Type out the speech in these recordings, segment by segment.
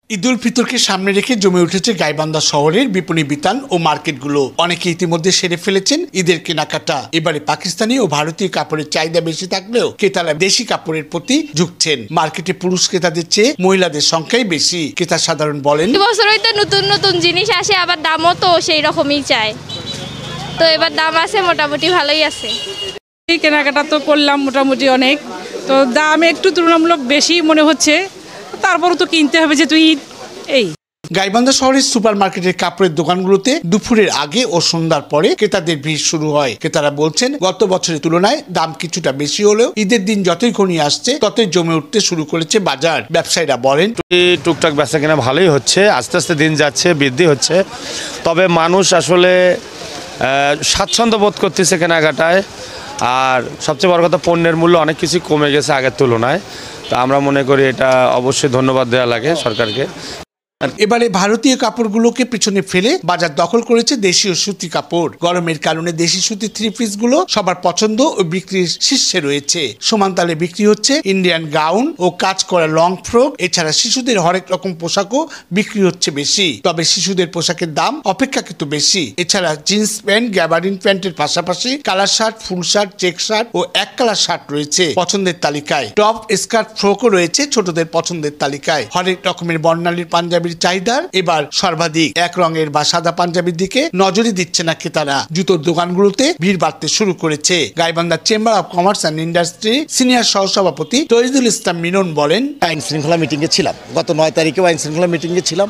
ঈদুল ফিতরকে সামনে রেখে জমে উঠেছে গাইবান্ধা শহরের বিপণী বিতান ও মার্কেটগুলো। অনেকে ইতিমধ্যে সেরে ফেলেছেন ঈদের কেনাকাটা। এবারে পাকিস্তানি ও ভারতীয় কাপড়ের চাহিদা বেশি থাকলেও ক্রেতারা দেশি কাপড়ের প্রতি ঝুঁকছেন। মার্কেটে পুরুষ ক্রেতাদের চেয়ে মহিলাদের সংখ্যাই বেশি। ক্রেতা সাধারণ বলেন, বছর হইতে নতুন নতুন জিনিস আসে, আবার দামও তো সেই রকমই চায়। তো এবার দাম আছে, মোটামুটি ভালোই আছে। এই কেনাকাটা তো করলাম মোটামুটি অনেক, তো দাম একটু তুলনামূলক বেশি মনে হচ্ছে, তারপরও তো কিনতে হবে যে তুই এই। গাইবান্ধা শহরের সুপার মার্কেটের কাপড়ের দোকানগুলোতে দুপুরের আগে ও সন্ধ্যার পরে ক্রেতাদের ভিড় শুরু হয়। ক্রেতারা বলছেন, গত বছরের তুলনায় দাম কিছুটা বেশি হলেও ঈদের দিন যতই ঘনিয়ে আসছে ততই জমে উঠতে শুরু করেছে বাজার। ব্যবসায়ীরা বলেন, টুকটাক বেচা কেনা ভালোই হচ্ছে, আস্তে আস্তে দিন যাচ্ছে, বৃদ্ধি হচ্ছে। তবে মানুষ আসলে স্বাচ্ছন্দ্য বোধ করতেছে কেনাকাটায়। আর সবচেয়ে বড় কথা, পণ্যের মূল্য অনেক কিছু কমে গেছে আগের তুলনায়। তা আমরা মনে করি এটা অবশ্যই ধন্যবাদ দেওয়া লাগে সরকারকে। এবারে ভারতীয় কাপড়গুলোকে পিছনে ফেলে বাজার দখল করেছে দেশীয় সুতি কাপড়। গরমের কারণে দেশি সুতি থ্রি পিস গুলো সবার পছন্দ ও বিক্রির শীর্ষে রয়েছে। সমানতালে বিক্রি হচ্ছে ইন্ডিয়ান গাউন ও কাজ করা লং ফ্রক। এছাড়া শিশুদের হরেক রকম পোশাকও বিক্রি হচ্ছে বেশি। তবে শিশুদের পোশাকের দাম অপেক্ষাকৃত বেশি। এছাড়া জিন্স প্যান্ট, গ্যাবারিন প্যান্টের পাশাপাশি colour shirt, full shirt, check shirt ও এক কালার শার্ট রয়েছে পছন্দের তালিকায়। টপ, স্কার্ট, ফ্রকও রয়েছে ছোটদের পছন্দের তালিকায়। হরেক রকমের বর্ণালীর পাঞ্জাবির চাহিদার এবার সর্বাধিক। এক রঙের বা সাদা পাঞ্জাবির দিকে নজরই দিচ্ছে না ক্রেতারা। জুতোর দোকানগুলোতে ভিড় বাড়তে শুরু করেছে। Gaibandha chamber of commerce and industry senior সহসভাপতি তহিদুল ইসলাম মিনন বলেন, আইন শৃঙ্খলা মিটিংয়ে ছিলাম। গত 9 তারিখেও আইন শৃঙ্খলা মিটিংয়ে ছিলাম।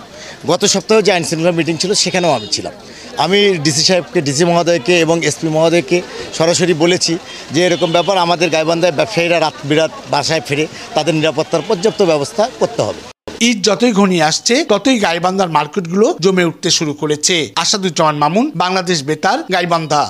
গত সপ্তাহেও যে আইন শৃঙ্খলা মিটিং ছিল সেখানেও আমি ছিলাম। আমি ডিসি সাহেবকে, ডিসি মহোদয়কে এবং এসপি মহোদয়কে সরাসরি বলেছি যে এরকম ব্যাপার, আমাদের গাইবান্ধায় ব্যবসায়ীরা রাত বিরাত বাসায় ফিরে তাদের নিরাপত্তার পর্যাপ্ত ব্যবস্থা করতে হবে। ঈদ যতই ঘনিয়ে আসছে ততই গাইবান্ধার মার্কেটগুলো জমে উঠতে শুরু করেছে। আসাদুজ্জামান মামুন, বাংলাদেশ বেতার, গাইবান্ধা।